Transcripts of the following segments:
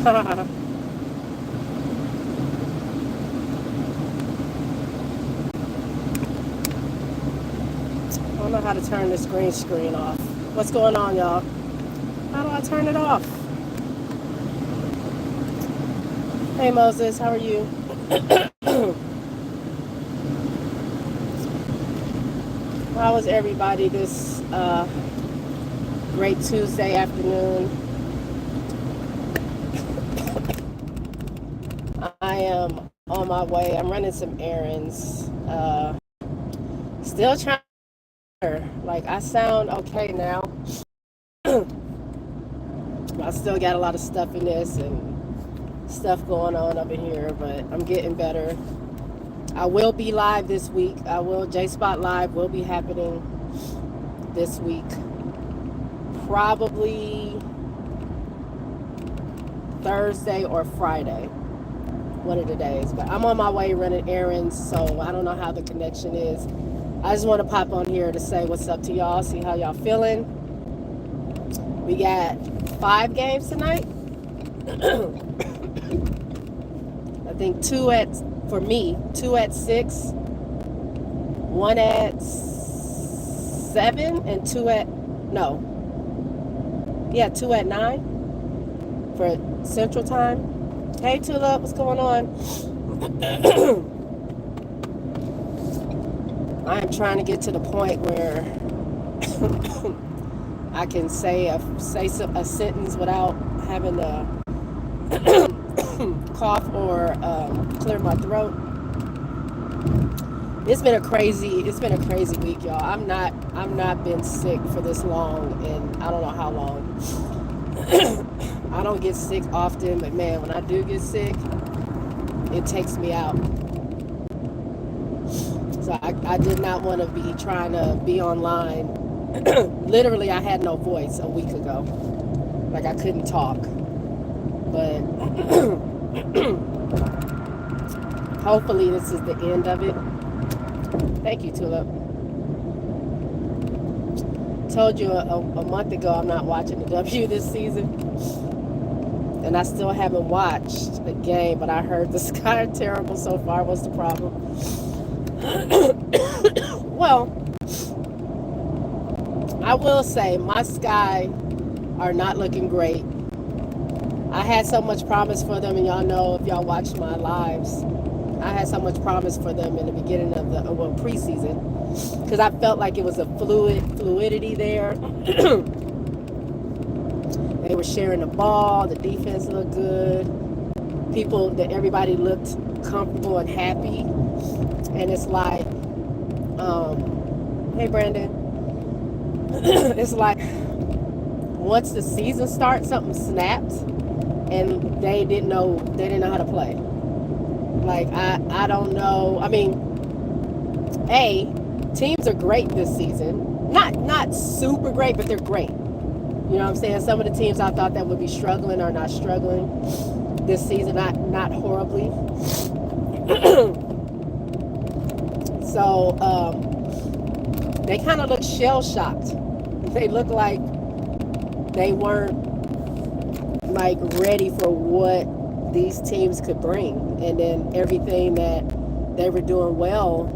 I don't know how to turn this green screen off. What's going on, y'all? How do I turn it off? Hey, Moses, how are you? How was everybody this great Tuesday afternoon? I am on my way. I'm running some errands. Still trying. Like, I sound okay now. I still got a lot of stuffiness and stuff going on up in here, but I'm getting better. I will be live this week. J Spot Live will be happening this week. Probably Thursday or Friday. One of the days. But I'm on my way running errands, so I don't know how the connection is. I just want to pop on here to say what's up to y'all, see how y'all feeling. We got 5 games tonight. I think 2 at 6, 1 at 7, and 2 at 2 at 9 for Central Time. Hey Tulip, what's going on? I am trying to get to the point where I can say a sentence without having to cough or clear my throat. It's been a crazy week, y'all. I'm not been sick for this long, and I don't know how long. I don't get sick often, but man, when I do get sick, it takes me out. So I did not want to be trying to be online. Literally, I had no voice a week ago. Like, I couldn't talk. But hopefully this is the end of it. Thank you, Tulip. Told you a month ago I'm not watching the W this season. And I still haven't watched a game, but I heard the Sky are terrible so far. What's the problem? Well, I will say my Sky are not looking great. I had so much promise for them, and y'all know if y'all watched my lives, I had so much promise for them in the beginning of the preseason, because I felt like it was a fluidity there. They were sharing the ball. The defense looked good. Everybody looked comfortable and happy. And it's like, hey Brandon, it's like once the season starts, something snapped, and they didn't know how to play. Like, I don't know. I mean, teams are great this season. Not super great, but they're great. You know what I'm saying? Some of the teams I thought that would be struggling are not struggling this season, not horribly. So they kind of look shell-shocked. They look like they weren't like ready for what these teams could bring, and then everything that they were doing well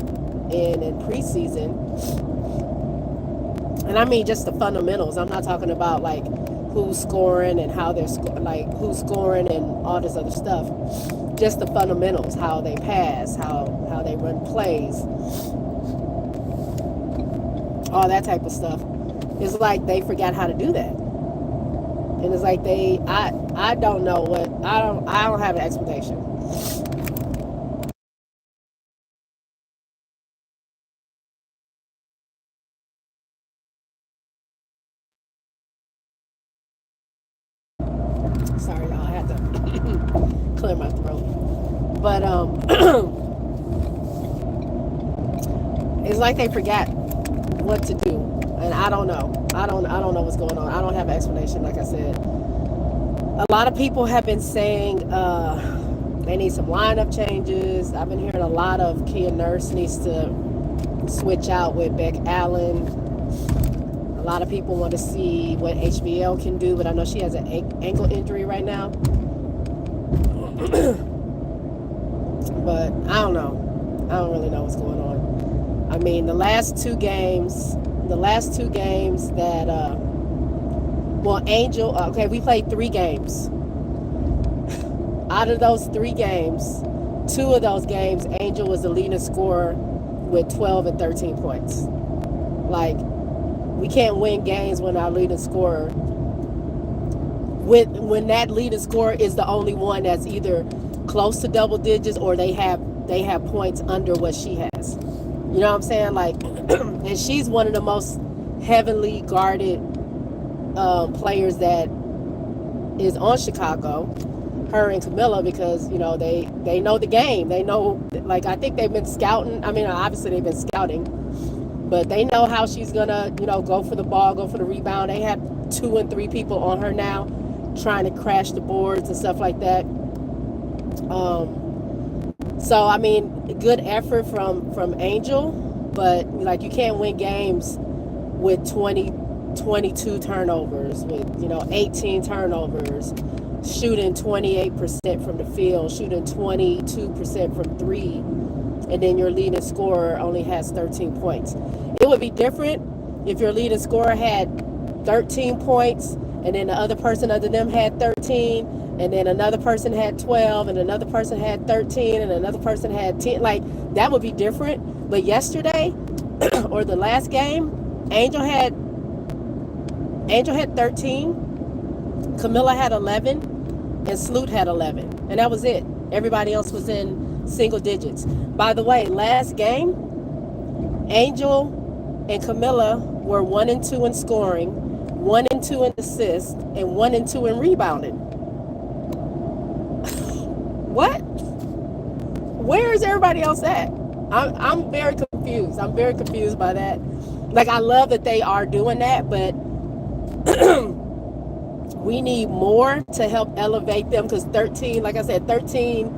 in preseason. And I mean just the fundamentals. I'm not talking about like who's scoring and how they're who's scoring and all this other stuff. Just the fundamentals, how they pass, how they run plays, all that type of stuff. It's like they forgot how to do that. And it's like I don't know what, I don't have an explanation. Clear my throat. But it's like they forgot what to do, and I don't know. I don't know what's going on. I don't have an explanation. Like I said, a lot of people have been saying they need some lineup changes. I've been hearing a lot of Kia Nurse needs to switch out with Beck Allen. A lot of people want to see what HBL can do, but I know she has an ankle injury right now. But I don't know. I don't really know what's going on. I mean, the last two games that, Angel, okay, we played 3 games. Out of those 3 games, 2 of those games, Angel was the leading scorer with 12 and 13 points. Like, we can't win games when our leading scorer, when that leading scorer is the only one that's either close to double digits or they have points under what she has. You know what I'm saying? Like, and she's one of the most heavily guarded players that is on Chicago, her and Camilla, because, you know, they know the game. They know, like, I think they've been scouting. I mean, obviously they've been scouting, but they know how she's gonna, you know, go for the ball, go for the rebound. They have 2 and 3 people on her now trying to crash the boards and stuff like that. So I mean, good effort from Angel, but like, you can't win games with 22 turnovers, with, you know, 18 turnovers, shooting 28% from the field, shooting 22% from 3, and then your leading scorer only has 13 points. It would be different if your leading scorer had 13 points and then the other person under them had 13, and then another person had 12, and another person had 13, and another person had 10. Like, that would be different. But yesterday, or the last game, Angel had 13, Camilla had 11, and Sloot had 11, and that was it. Everybody else was in single digits. By the way, last game, Angel and Camilla were 1 and 2 in scoring, 1 and 2 in assists, and 1 and 2 in rebounding. What? Where is everybody else at? I'm very confused. I'm very confused by that. Like, I love that they are doing that, but we need more to help elevate them, because 13, like I said, 13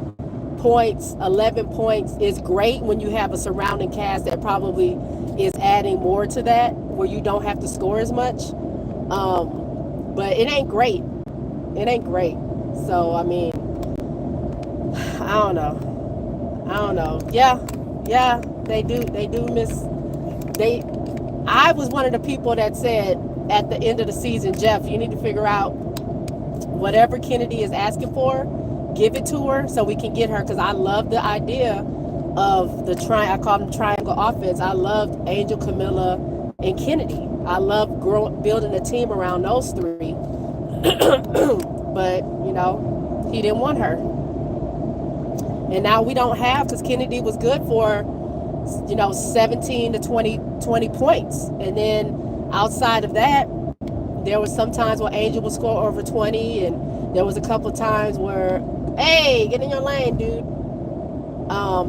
points, 11 points is great when you have a surrounding cast that probably is adding more to that, where you don't have to score as much. But it ain't great. It ain't great. So, I mean, I don't know. Yeah, they do miss. I was one of the people that said at the end of the season, Jeff, you need to figure out whatever Kennedy is asking for, give it to her so we can get her, because I love the idea of the I call them triangle offense. I loved Angel, Camilla, and Kennedy. I love building a team around those 3. But, you know, he didn't want her. And now we don't have, because Kennedy was good for, you know, 17 to 20 points. And then outside of that, there was some times where Angel would score over 20, and there was a couple of times where, hey, get in your lane, dude.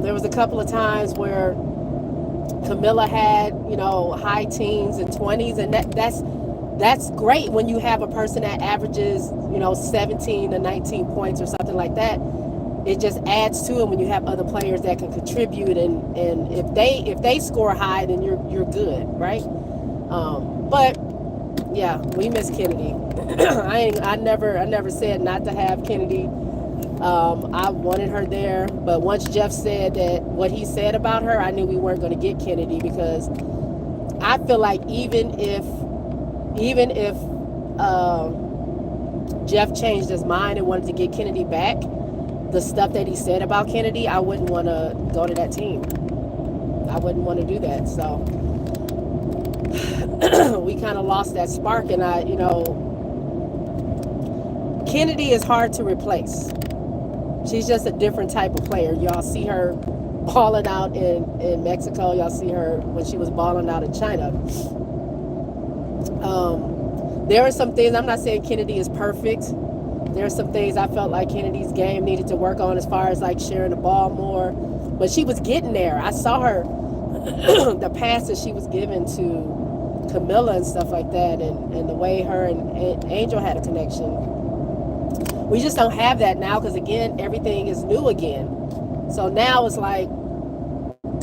There was a couple of times where Camilla had, you know, high teens and 20s, and that's great when you have a person that averages, you know, 17 to 19 points or something like that. It just adds to it when you have other players that can contribute, and if they score high, then you're good, right? But yeah, we miss Kennedy. I never said not to have Kennedy. I wanted her there, but once Jeff said that what he said about her, I knew we weren't going to get Kennedy, because I feel like even if Jeff changed his mind and wanted to get Kennedy back, the stuff that he said about Kennedy, I wouldn't want to go to that team. I wouldn't want to do that. So we kind of lost that spark, and Kennedy is hard to replace. She's just a different type of player. Y'all see her balling out in Mexico. Y'all see her when she was balling out in China. There are some things, I'm not saying Kennedy is perfect, There's some things I felt like Kennedy's game needed to work on as far as like sharing the ball more. But she was getting there. I saw her, the passes she was giving to Camilla and stuff like that, and the way her and Angel had a connection. We just don't have that now because, again, everything is new again. So now it's like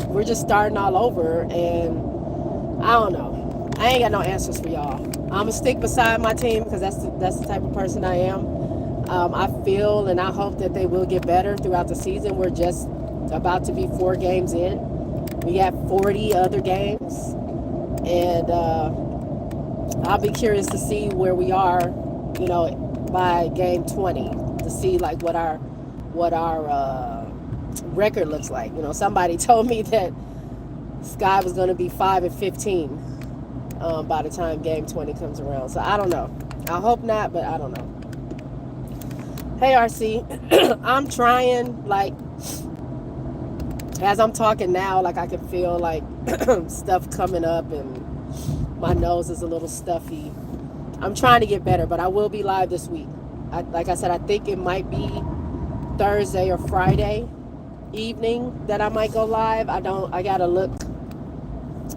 we're just starting all over, and I don't know. I ain't got no answers for y'all. I'm going to stick beside my team because that's the type of person I am. I feel and I hope that they will get better throughout the season. We're just about to be 4 games in. We have 40 other games, and I'll be curious to see where we are, by game 20, to see like what our record looks like. Somebody told me that Sky was going to be 5-15 by the time game 20 comes around. So I don't know. I hope not, but I don't know. Hey, RC, I'm trying, like, as I'm talking now, like I can feel like stuff coming up and my nose is a little stuffy. I'm trying to get better, but I will be live this week. Like I said, I think it might be Thursday or Friday evening that I might go live. I gotta look,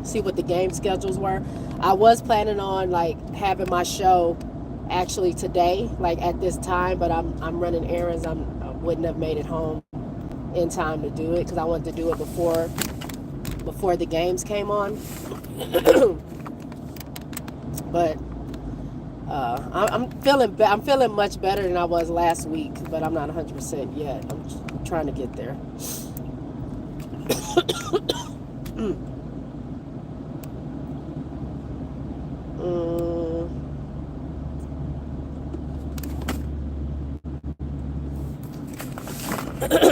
see what the game schedules were. I was planning on like having my show actually today, like at this time, but I'm running errands. I wouldn't have made it home in time to do it because I wanted to do it before the games came on. But I'm feeling much better than I was last week, but I'm not 100% yet. I'm trying to get there.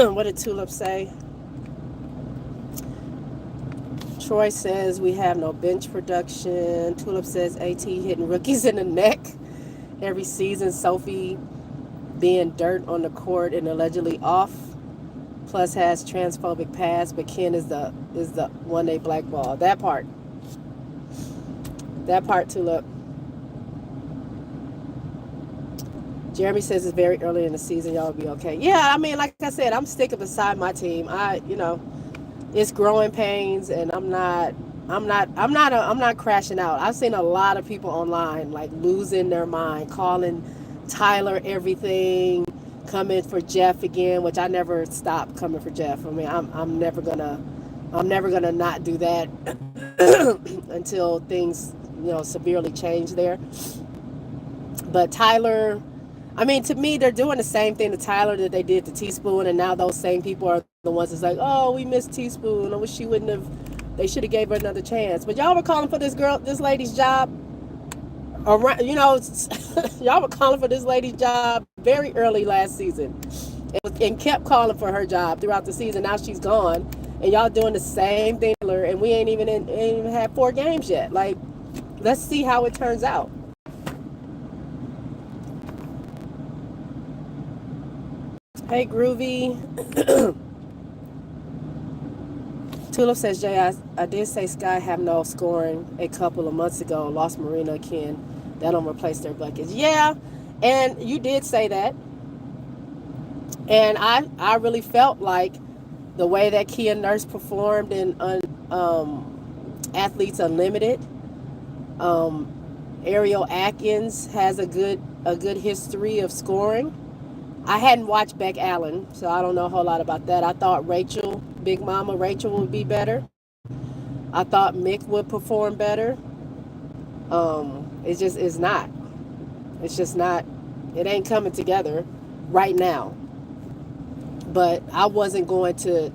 What did Tulip say? Troy says we have no bench production. Tulip says AT hitting rookies in the neck every season. Sophie being dirt on the court and allegedly off. Plus has transphobic past, but Ken is the one they blackball. That part, Tulip. Jeremy says it's very early in the season. Y'all will be okay. Yeah, I mean, like I said, I'm sticking beside my team. It's growing pains, and I'm not crashing out. I've seen a lot of people online like losing their mind, calling Tyler everything, coming for Jeff again, which I never stopped coming for Jeff. I mean, I'm never gonna not do that until things severely change there. But Tyler, I mean, to me, they're doing the same thing to Tyler that they did to Teaspoon, and now those same people are the ones that's like, oh, we missed Teaspoon. I wish she wouldn't have. They should have gave her another chance. But y'all were calling for this lady's job. Around, y'all were calling for this lady's job very early last season, and kept calling for her job throughout the season. Now she's gone, and y'all doing the same thing, and we ain't even had 4 games yet. Like, let's see how it turns out. Hey, Groovy. Tulip says, Jay, I did say Sky have no scoring a couple of months ago. Lost Marina Ken. That don't replace their buckets. Yeah, and you did say that. And I really felt like the way that Kia Nurse performed in Athletes Unlimited. Ariel Atkins has a good history of scoring. I hadn't watched Beck Allen, so I don't know a whole lot about that. I thought Big Mama Rachel would be better. I thought Mick would perform better. It's just not. It ain't coming together right now. But I wasn't going to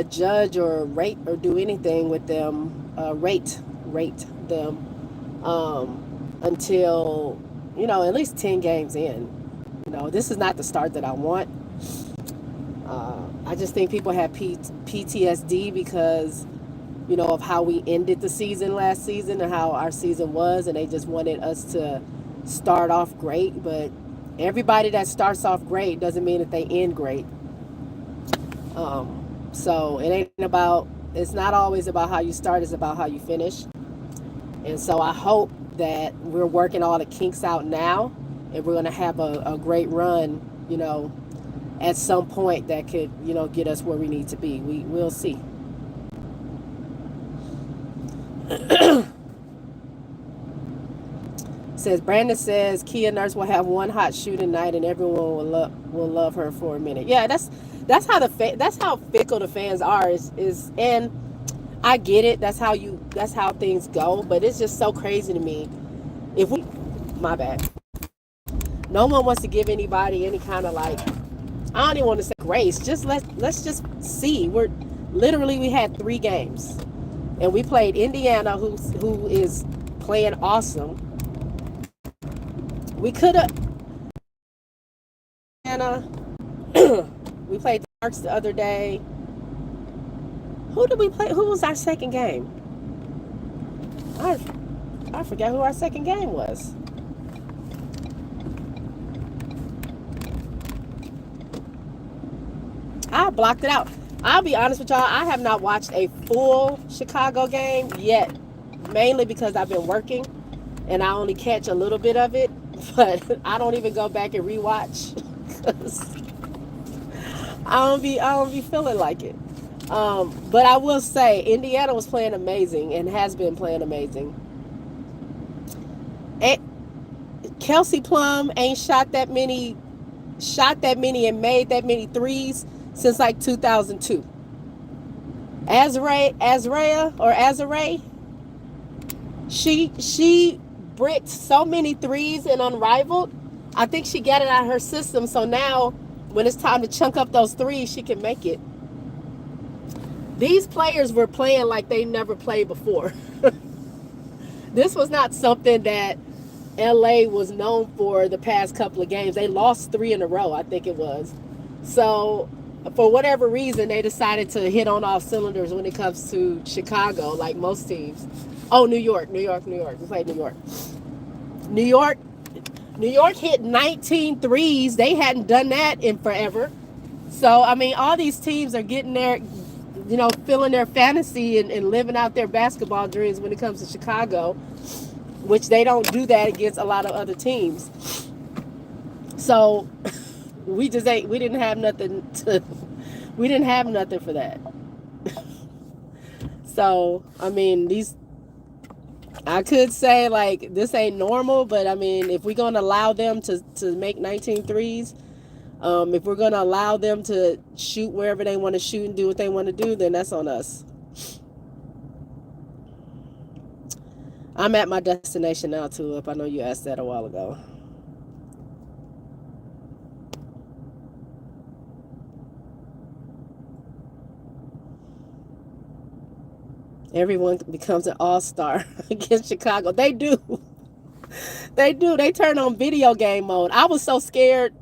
judge or rate or do anything with them, rate them until, at least 10 games in. This is not the start that I want. I just think people have PTSD because, of how we ended the season last season and how our season was, and they just wanted us to start off great. But everybody that starts off great doesn't mean that they end great. So it's not always about how you start, it's about how you finish. And so I hope that we're working all the kinks out now, and we're going to have a great run, at some point that could, get us where we need to be. We'll see. Says Brandon says Kia Nurse will have one hot shooting night and everyone will love her for a minute. Yeah, that's how that's how fickle the fans are. Is and I get it. That's how things go. But it's just so crazy to me. If we, my bad. No one wants to give anybody any kind of like, I don't even want to say grace. Just let's just see. We had 3 games, and we played Indiana, who is playing awesome. We could have, Indiana. We played the Sharks the other day. Who did we play? Who was our second game? I forgot who our second game was. I blocked it out. I'll be honest with y'all, I have not watched a full Chicago game yet, mainly because I've been working and I only catch a little bit of it, but I don't even go back and rewatch because I don't be feeling like it. But I will say Indiana was playing amazing and has been playing amazing. And Kelsey Plum ain't shot that many and made that many threes since like 2002. Azray, she bricked so many threes and unrivaled. I think she got it out of her system, so now when it's time to chunk up those threes, she can make it. These players were playing like they never played before. This was not something that LA was known for the past couple of games. They lost 3 in a row, I think it was. So for whatever reason, they decided to hit on all cylinders when it comes to Chicago, like most teams. Oh, New York. We played New York. New York hit 19 threes. They hadn't done that in forever. So, I mean, all these teams are getting their, filling their fantasy and living out their basketball dreams when it comes to Chicago, which they don't do that against a lot of other teams. So we didn't have nothing for that. So, I mean, I could say like this ain't normal, but I mean, if we're going to allow them to make 19 threes, if we're going to allow them to shoot wherever they want to shoot and do what they want to do, then that's on us. I'm at my destination now, Tulip. I know you asked that a while ago. Everyone becomes an all-star against Chicago. They do. They turn on video game mode. I was so scared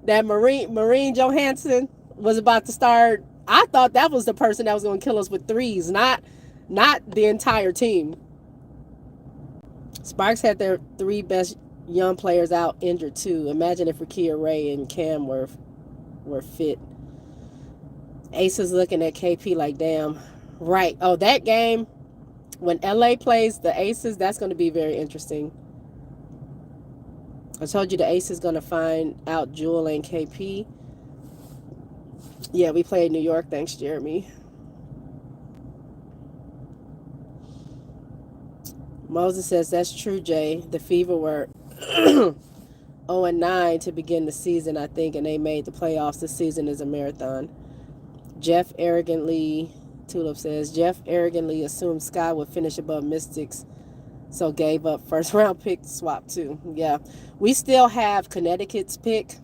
that Marine Johansson was about to start. I thought that was the person that was going to kill us with threes, not the entire team. Sparks had their 3 best young players out injured too. Imagine if Rakia Ray and Cam were fit. Aces looking at KP like, damn. Right. Oh, that game, when LA plays the Aces, that's going to be very interesting. I told you the Aces going to find out Jewel and KP. Yeah, we played New York. Thanks, Jeremy. Moses says, that's true, Jay. The Fever were 0-9 to begin the season, I think, and they made the playoffs. This season is a marathon. Tulip says, Jeff arrogantly assumed Sky would finish above Mystics, so gave up first round pick swap too. Yeah, we still have Connecticut's pick,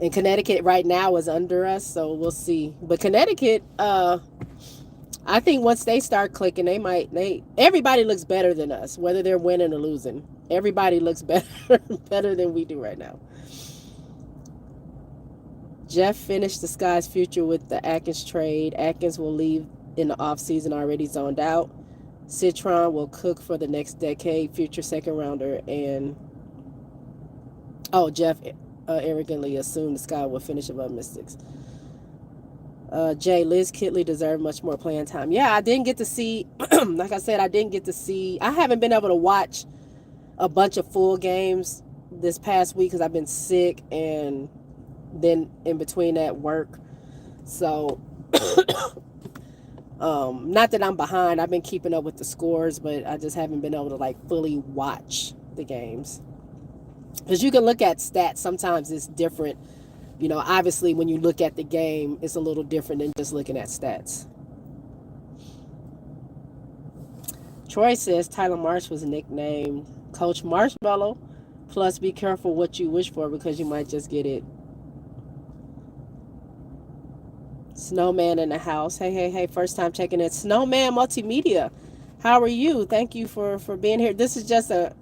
and Connecticut right now is under us, so we'll see. But Connecticut, I think once they start clicking, everybody looks better than us, whether they're winning or losing. Everybody looks better than we do right now. Jeff finished the Sky's future with the Atkins trade. Atkins will leave in the offseason already zoned out. Citron will cook for the next decade, future second rounder. And, Jeff arrogantly assumed the Sky will finish above Mystics. Jay, Liz Kitley deserved much more playing time. Yeah, I didn't get to see, like I said, I haven't been able to watch a bunch of full games this past week because I've been sick and then in between at work. So, not that I'm behind. I've been keeping up with the scores, but I just haven't been able to like fully watch the games. Because you can look at stats, sometimes it's different. You know, obviously when you look at the game, it's a little different than just looking at stats. Troy says Tyler Marsh was nicknamed Coach Marshmallow. Plus, be careful what you wish for because you might just get it. Snowman in the house. Hey. First time checking in. Snowman Multimedia. How are you? Thank you for being here. This is just a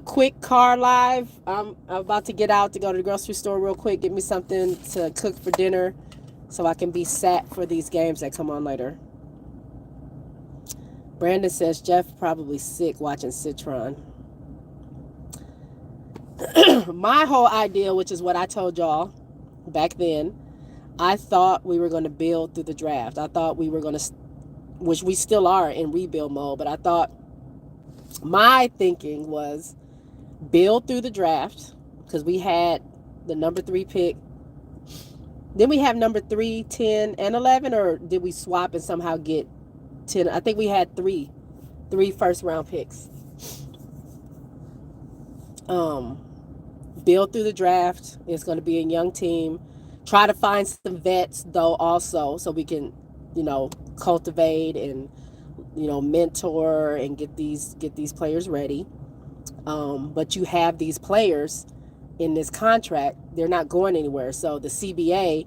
quick car live. I'm about to get out to go to the grocery store real quick. Get me something to cook for dinner so I can be set for these games that come on later. Brandon says Jeff probably sick watching Citron. My whole idea, which is what I told y'all back then, I thought we were going to build through the draft. I thought we were going to, which we still are in rebuild mode, but I thought my thinking was build through the draft because we had the number 3 pick. Then we have number 3, 10, and 11, or did we swap and somehow get 10? I think we had three first round picks. Build through the draft. It's going to be a young team. Try to find some vets though also so we can, cultivate and, mentor and get these players ready. But you have these players in this contract. They're not going anywhere. So the CBA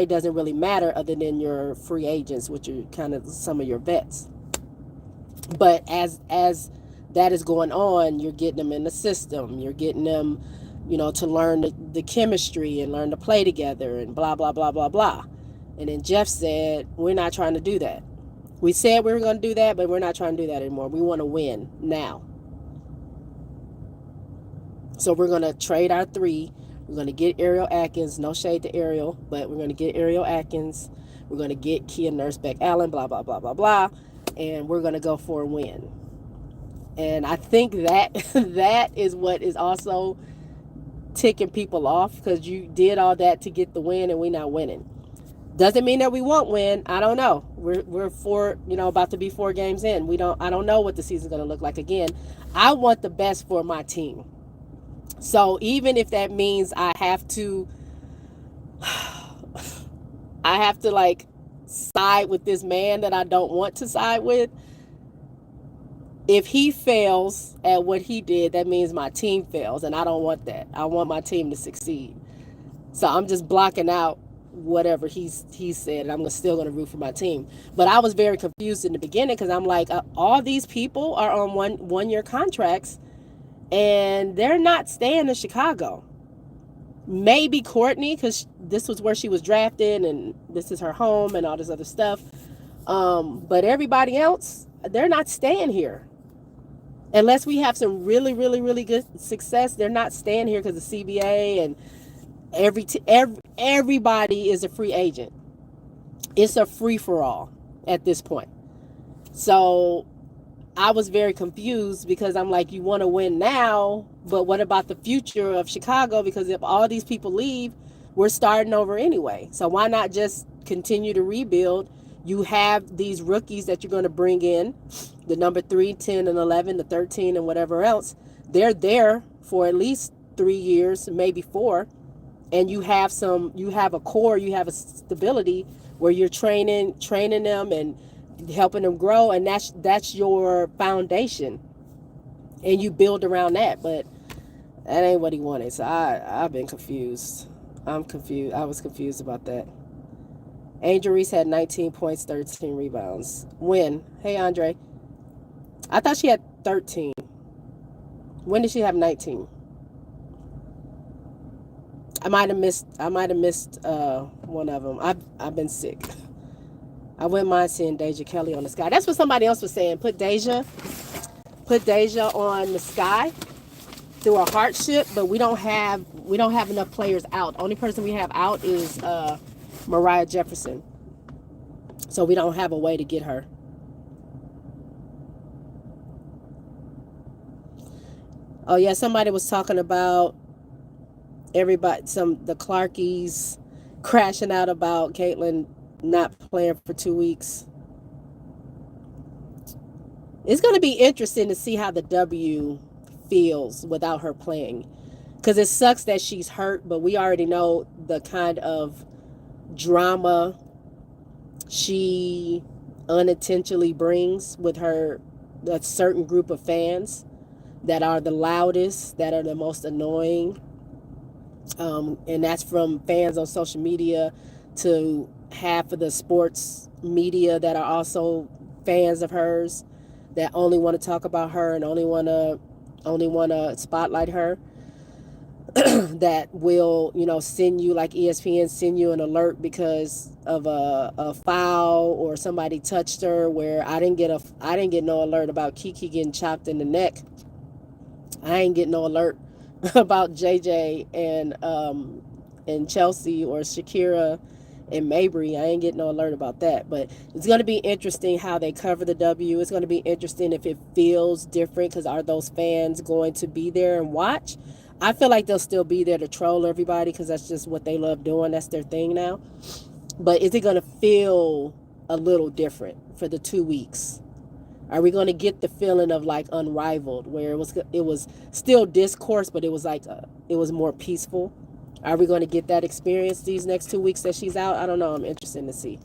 doesn't really matter other than your free agents, which are kind of some of your vets. But as that is going on, you're getting them in the system. You're getting them, to learn the chemistry and learn to play together and blah, blah, blah, blah, blah. And then Jeff said, we're not trying to do that. We said we were going to do that, but we're not trying to do that anymore. We want to win now. So we're going to trade our 3. We're going to get Ariel Atkins. No shade to Ariel, but we're going to get Ariel Atkins. We're going to get Kia Nurse-Beck-Allen, blah, blah, blah, blah, blah. And we're going to go for a win. And I think that is what is also ticking people off because you did all that to get the win and we're not winning. Doesn't mean that we won't win. I don't know. We're about to be 4 games in. I don't know what the season's going to look like again. I want the best for my team. So even if that means I have to like side with this man that I don't want to side with, if he fails at what he did, that means my team fails, and I don't want that. I want my team to succeed. So I'm just blocking out whatever he said, and I'm still going to root for my team. But I was very confused in the beginning because I'm like, all these people are on one-year contracts, and they're not staying in Chicago. Maybe Courtney, because this was where she was drafted, and this is her home, and all this other stuff. But everybody else, they're not staying here. Unless we have some really, really, really good success, they're not staying here because the CBA and everybody is a free agent. It's a free-for-all at this point. So I was very confused because I'm like, you want to win now, but what about the future of Chicago? Because if all these people leave, we're starting over anyway. So why not just continue to rebuild? You have these rookies that you're going to bring in, the number 3, 10, and 11, the 13, and whatever else. They're there for at least 3 years, maybe 4. And you have a core, you have a stability where you're training them and helping them grow. And that's your foundation. And you build around that. But that ain't what he wanted. So I've been confused. I'm confused. I was confused about that. Angel Reese had 19 points, 13 rebounds. When? Hey, Andre. I thought she had 13. When did she have 19? I might have missed one of them. I've been sick. I wouldn't mind seeing Deja Kelly on the sky. That's what somebody else was saying. Put Deja on the sky through a hardship, but we don't have enough players out. Only person we have out is Mariah Jefferson. So we don't have a way to get her. Oh yeah, somebody was talking about the Clarkies crashing out about Caitlyn not playing for 2 weeks. It's going to be interesting to see how the W feels without her playing. Because it sucks that she's hurt, but we already know the kind of drama she unintentionally brings with her a certain group of fans that are the loudest, that are the most annoying. And that's from fans on social media to half of the sports media that are also fans of hers that only want to talk about her and only want to spotlight her. That will, send you, like ESPN send you an alert because of a foul or somebody touched her, where I didn't get no alert about Kiki getting chopped in the neck. I ain't get no alert about JJ and Chelsea or Shakira and Mabry. I ain't getting no alert about that. But it's going to be interesting how they cover the W. It's going to be interesting if it feels different, because are those fans going to be there and watch? I feel like they'll still be there to troll everybody, because that's just what they love doing. That's their thing now. But is it going to feel a little different for the 2 weeks? Are we going to get the feeling of like Unrivaled, where it was still discourse, but it was more peaceful? Are we going to get that experience these next 2 weeks that she's out? I don't know. I'm interested to see.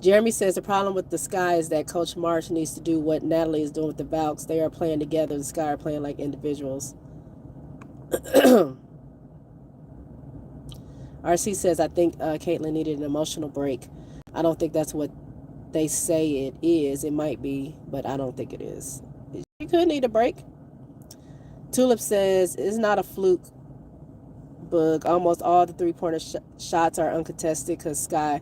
Jeremy says the problem with the Sky is that Coach Marsh needs to do what Natalie is doing with the Valks. They are playing together. The Sky are playing like individuals. RC says, I think Caitlyn needed an emotional break. I don't think that's what they say it is. It might be, but I don't think it is. She could need a break. Tulip says, it's not a fluke, Boog. Almost all the three-pointer shots are uncontested because Sky,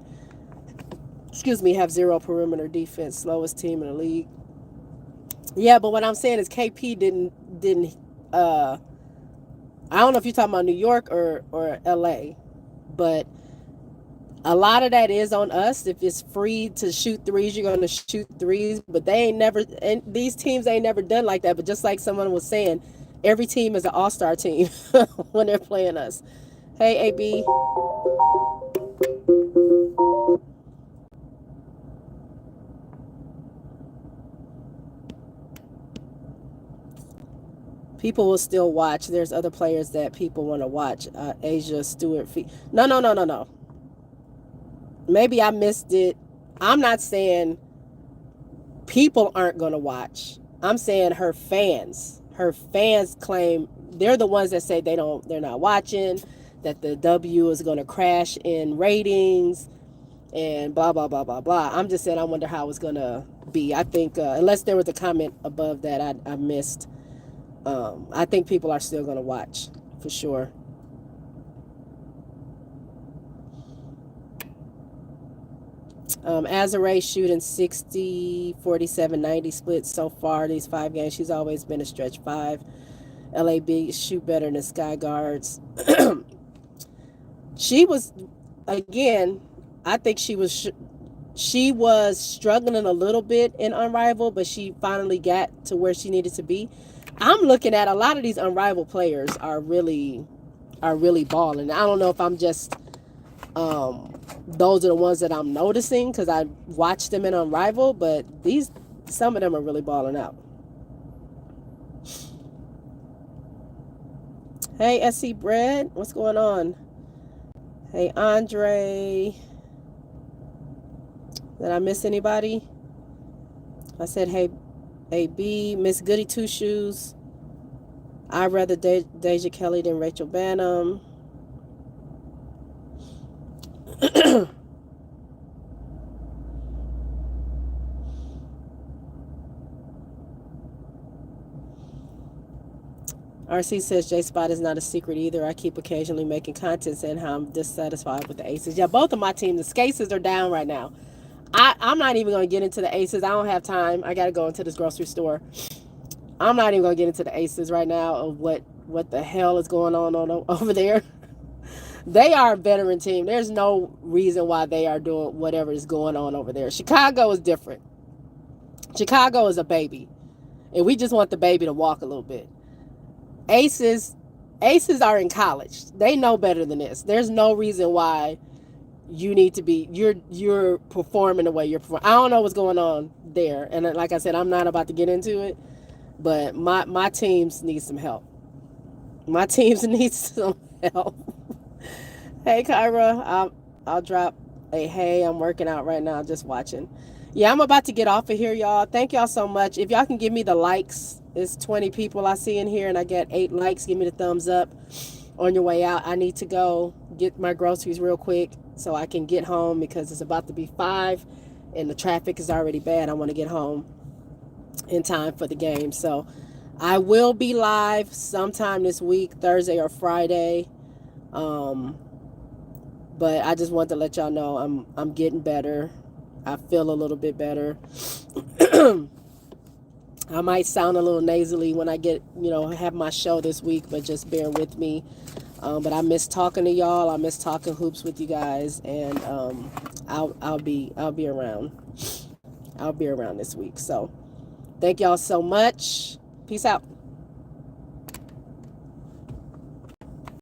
have zero perimeter defense. Slowest team in the league. Yeah, but what I'm saying is KP didn't I don't know if you're talking about New York or LA, but a lot of that is on us. If it's free to shoot threes, you're going to shoot threes. But they ain't never, and these teams ain't never done like that. But just like someone was saying, every team is an all-star team when they're playing us. Hey, AB. People will still watch. There's other players that people want to watch. Asia Stewart. No, no, no, no, no. Maybe I missed it. I'm not saying people aren't going to watch. I'm saying her fans. Her fans claim they're the ones that say they're not watching, that the W is going to crash in ratings and blah blah blah blah blah. I'm just saying I wonder how it's going to be. I think unless there was a comment above that I missed. I think people are still going to watch for sure. Azare shooting 60, 47, 90 split so far these 5 games. She's always been a stretch 5. LAB shoot better than Sky guards. She was, again, I think she was struggling a little bit in Unrivaled, but she finally got to where she needed to be. I'm looking at a lot of these Unrivaled players are really balling. I don't know if I'm just those are the ones that I'm noticing because I watched them in Unrivaled, but some of them are really balling out. Hey, SC Bread, what's going on? Hey, Andre. Did I miss anybody? I said, hey, B, Miss Goody Two Shoes. I'd rather Deja Kelly than Rachel Banham. RC says J Spot is not a secret either. I keep occasionally making content saying how I'm dissatisfied with the Aces. Yeah, both of my teams, the Skaces are down right now. I'm not even going to get into the Aces. I don't have time. I got to go into this grocery store. I'm not even going to get into the Aces right now of what the hell is going on over there. They are a veteran team. There's no reason why they are doing whatever is going on over there. Chicago is different. Chicago is a baby. and we just want the baby to walk a little bit. Aces are in college. They know better than this. There's no reason why you need to be you're performing the way you're performing. I don't know what's going on there, and like I said, I'm not about to get into it, but my teams need some help. My teams need some help. Hey Kyra, I'll drop a hey. I'm working out right now, just watching. Yeah, I'm about to get off of here, y'all. Thank y'all so much. If y'all can give me the likes, it's 20 people I see in here, and I get 8 likes. Give me the thumbs up on your way out. I need to go get my groceries real quick so I can get home because it's about to be 5 and the traffic is already bad. I want to get home in time for the game. So I will be live sometime this week, Thursday or Friday. But I just want to let y'all know I'm getting better. I feel a little bit better. I might sound a little nasally when I get, have my show this week, but just bear with me. But I miss talking to y'all. I miss talking hoops with you guys, and I'll be around. I'll be around this week. So thank y'all so much. Peace out.